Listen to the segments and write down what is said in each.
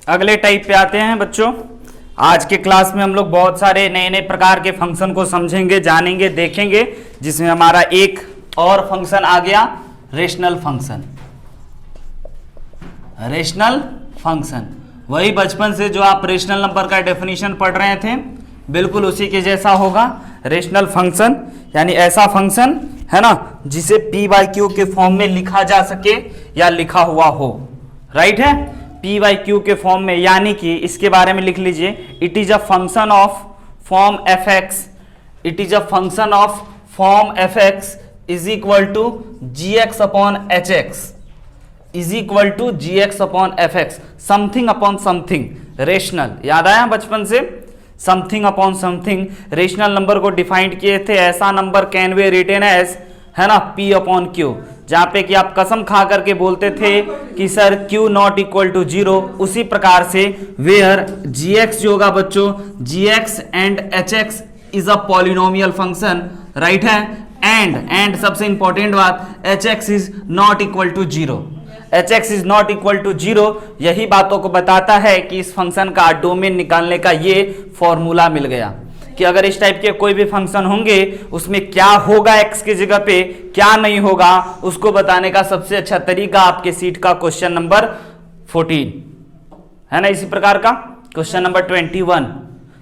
अगले टाइप पे आते हैं बच्चों। आज के क्लास में हम लोग बहुत सारे नए नए प्रकार के फंक्शन को समझेंगे, जानेंगे, देखेंगे, जिसमें हमारा एक और फंक्शन आ गया, रेशनल फंक्शन। रेशनल फंक्शन वही बचपन से जो आप रेशनल नंबर का डेफिनेशन पढ़ रहे थे, बिल्कुल उसी के जैसा होगा। रेशनल फंक्शन यानी ऐसा फंक्शन है ना जिसे पी बाई क्यू के फॉर्म में लिखा जा सके या लिखा हुआ हो। राइट है, पी बाई क्यू के फॉर्म में, यानी कि इसके बारे में लिख लीजिए, it is a function of form F X, it is a function of form F X is equal to G X upon H X is equal to G X upon F X, something upon something rational. याद आया बचपन से, something upon something. Rational number को defined किए थे, ऐसा number can be written as, है ना, पी अपॉन क्यू, जहां पे कि आप कसम खा करके बोलते थे कि sir Q not equal to zero. उसी प्रकार से वेयर जी एक्स जो होगा बच्चों, G X and H X is a polynomial function. Right है, एंड सबसे इंपॉर्टेंट बात, H X is not equal to zero, H X is not equal to zero. यही बातों को बताता है कि इस फंक्शन का डोमेन निकालने का ये फॉर्मूला मिल गया कि अगर इस टाइप के कोई भी फंक्शन होंगे उसमें क्या होगा एक्स की जगह पे, क्या नहीं होगा, उसको बताने का सबसे अच्छा तरीका आपके सीट का क्वेश्चन नंबर 14 है ना, इसी प्रकार का question number 21,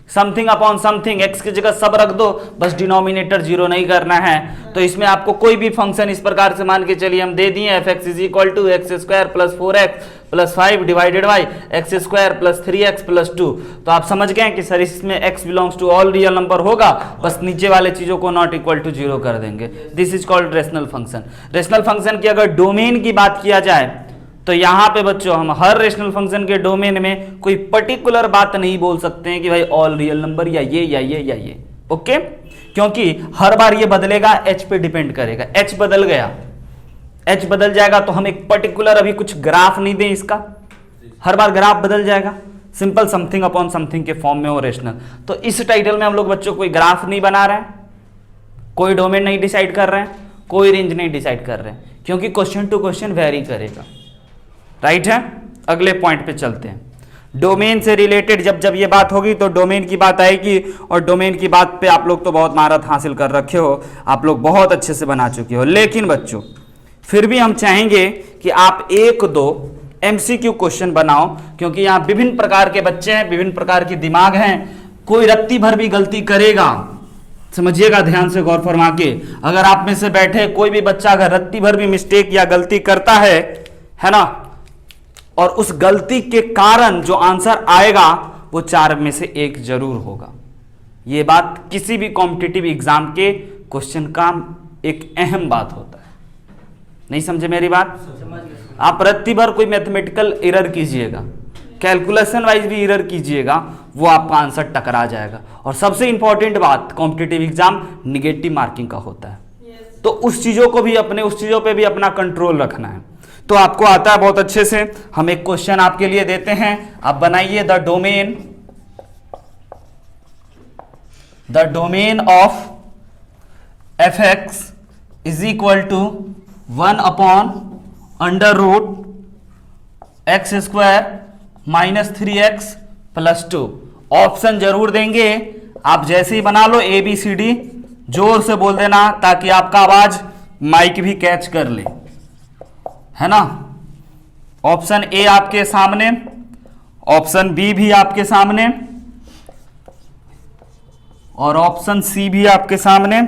something upon something, x की जगह सब रख दो, बस डिनोमिनेटर जीरो नहीं करना है। तो इसमें आपको कोई भी फंक्शन इस प्रकार से मान के चलिए हम दे दिए, F X is equal to X square plus 4x plus 5 divided by X square plus 3x plus 2। तो आप समझ गए कि सर इसमें x belongs to all real number होगा, बस नीचे वाले चीजों को नॉट इक्वल टू जीरो कर देंगे। This is called rational function. Rational function की अगर डोमेन की बात किया जाए तो यहां पे बच्चों हम हर रेशनल फंक्शन के डोमेन में कोई पर्टिकुलर बात नहीं बोल सकते हैं कि भाई ऑल रियल नंबर या ये या ये या ये, ओके, क्योंकि हर बार ये बदलेगा, एच पे डिपेंड करेगा। एच बदल गया, एच बदल जाएगा तो हम एक पर्टिकुलर अभी कुछ ग्राफ नहीं दें इसका, हर बार ग्राफ बदल जाएगा। सिंपल समथिंग अपॉन समथिंग के फॉर्म में हो रेशनल। तो इस टाइटल में हम लोग बच्चों कोई ग्राफ नहीं बना रहे हैं, कोई डोमेन नहीं डिसाइड कर रहे हैं, कोई रेंज नहीं डिसाइड कर रहे हैं, क्योंकि क्वेश्चन टू क्वेश्चन वेरी करेगा। राइट है, अगले पॉइंट पे चलते हैं। डोमेन से रिलेटेड जब ये बात होगी तो डोमेन की बात आएगी, और डोमेन की बात पे आप लोग तो बहुत महारत हासिल कर रखे हो, आप लोग बहुत अच्छे से बना चुके हो। लेकिन बच्चों फिर भी हम चाहेंगे कि आप एक दो एमसीक्यू क्वेश्चन बनाओ, क्योंकि यहाँ विभिन्न प्रकार के बच्चे हैं, विभिन्न प्रकार के दिमाग हैं, कोई रत्ती भर भी गलती करेगा, समझिएगा ध्यान से गौर फरमा के। अगर आप में से बैठे कोई भी बच्चा अगर रत्ती भर भी मिस्टेक या गलती करता है ना, और उस गलती के कारण जो आंसर आएगा वो 4 में से 1 जरूर होगा। ये बात किसी भी कॉम्पिटिटिव एग्जाम के क्वेश्चन का एक अहम बात होता है। नहीं समझे मेरी बात? आप रत्ती भर कोई मैथमेटिकल एरर कीजिएगा, कैलकुलेशन वाइज भी एरर कीजिएगा, वो आपका आंसर टकरा जाएगा। और सबसे इंपॉर्टेंट बात, कॉम्पिटिटिव एग्जाम निगेटिव मार्किंग का होता है, तो उस चीजों पे भी अपना कंट्रोल रखना है। तो आपको आता है बहुत अच्छे से। हम एक क्वेश्चन आपके लिए देते हैं, आप बनाइए, the domain of F X is equal to 1 upon under root X square minus 3x plus 2। Option जरूर देंगे, आप जैसे ही बना लो ABCD जोर से बोल देना, ताकि आपका आवाज माइक भी कैच कर ले, है ना। ऑप्शन ए आपके सामने, ऑप्शन बी भी आपके सामने, और ऑप्शन सी भी आपके सामने,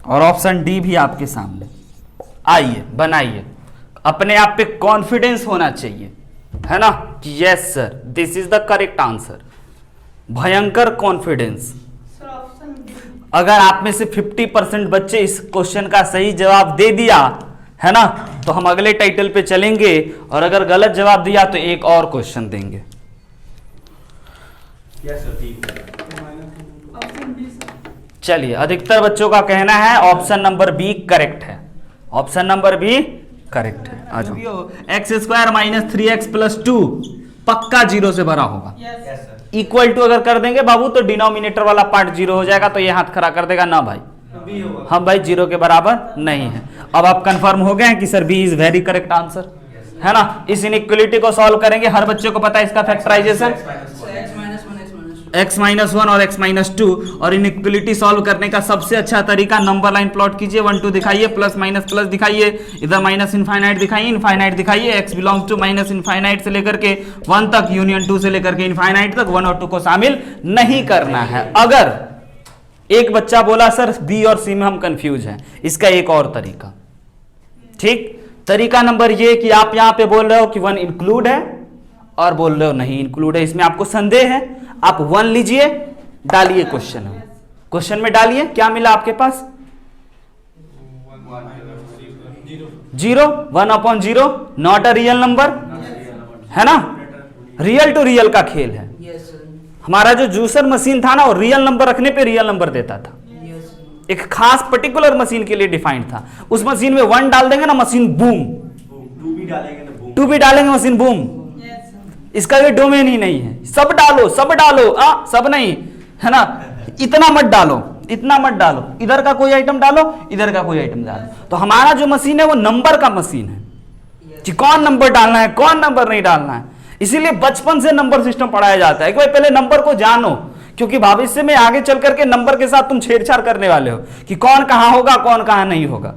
और ऑप्शन डी भी आपके सामने। आइए बनाइए, अपने आप पे कॉन्फिडेंस होना चाहिए, है ना, कि yes sir this is the correct answer. भयंकर कॉन्फिडेंस। अगर आप में से 50% बच्चे इस क्वेश्चन का सही जवाब दे दिया है ना, तो हम अगले टाइटल पे चलेंगे, और अगर गलत जवाब दिया तो एक और क्वेश्चन देंगे। चलिए, अधिकतर बच्चों का कहना है ऑप्शन नंबर बी करेक्ट है, ऑप्शन नंबर बी करेक्ट है। आ जाओ। X square minus 3x plus 2 पक्का 0 से भरा होगा। इक्वल टू अगर कर देंगे बाबू तो डिनोमिनेटर वाला पार्ट 0 हो जाएगा, तो ये हाथ खड़ा कर देगा ना भाई, हम भाई 0 के बराबर नहीं है। अब आप कंफर्म हो गए हैं कि sir B is very correct answer, है ना। इस इनइक्वलिटी को सॉल्व करेंगे, हर बच्चे को पता है इसका फैक्टराइजेशन x-1 और x-2, और इनइक्वलिटी सॉल्व करने का सबसे अच्छा तरीका नंबर लाइन प्लॉट कीजिए, 1 2 दिखाइए, प्लस माइनस प्लस दिखाइए, इधर माइनस इनफाइनाइट दिखाइए, इनफाइनाइट दिखाइए, x belongs to minus infinite से लेकर के 1 तक, यूनियन 2 से लेकर के इनफाइनाइट तक 1 और 2 को शामिल नहीं करना है। अगर एक बच्चा बोला सर बी और सी में हम कंफ्यूज हैं, इसका एक और तरीका, ठीक, तरीका नंबर ये कि आप यहां पे बोल रहे हो कि 1 इंक्लूड है और बोल रहे हो नहीं इंक्लूड है, इसमें आपको संदेह है, आप 1 लीजिए, डालिए क्वेश्चन में डालिए, क्या मिला आपके पास 0, 1/0, नॉट अ रियल नंबर, है ना, रियल टू रियल का खेल है। हमारा जो जूसर मशीन था ना, वो रियल नंबर रखने पे रियल नंबर देता था, एक खास पर्टिकुलर मशीन के लिए डिफाइंड था। उस मशीन में 1 डाल देंगे ना, मशीन बूम, 2 भी डालेंगे मशीन बूम। इसका ये डोमेन ही नहीं है, सब डालो सब नहीं, है ना, इतना मत डालो, इधर का कोई आइटम डालो, इधर का कोई आइटम डालो। तो हमारा जो मशीन है वो नंबर का मशीन है कि कौन नंबर डालना है, कौन नंबर नहीं डालना है। इसीलिए बचपन से नंबर सिस्टम पढ़ाया जाता है कि भाई पहले नंबर को जानो, क्योंकि भविष्य में आगे चल करके नंबर के साथ तुम छेड़छाड़ करने वाले हो कि कौन कहां होगा, कौन कहां नहीं होगा।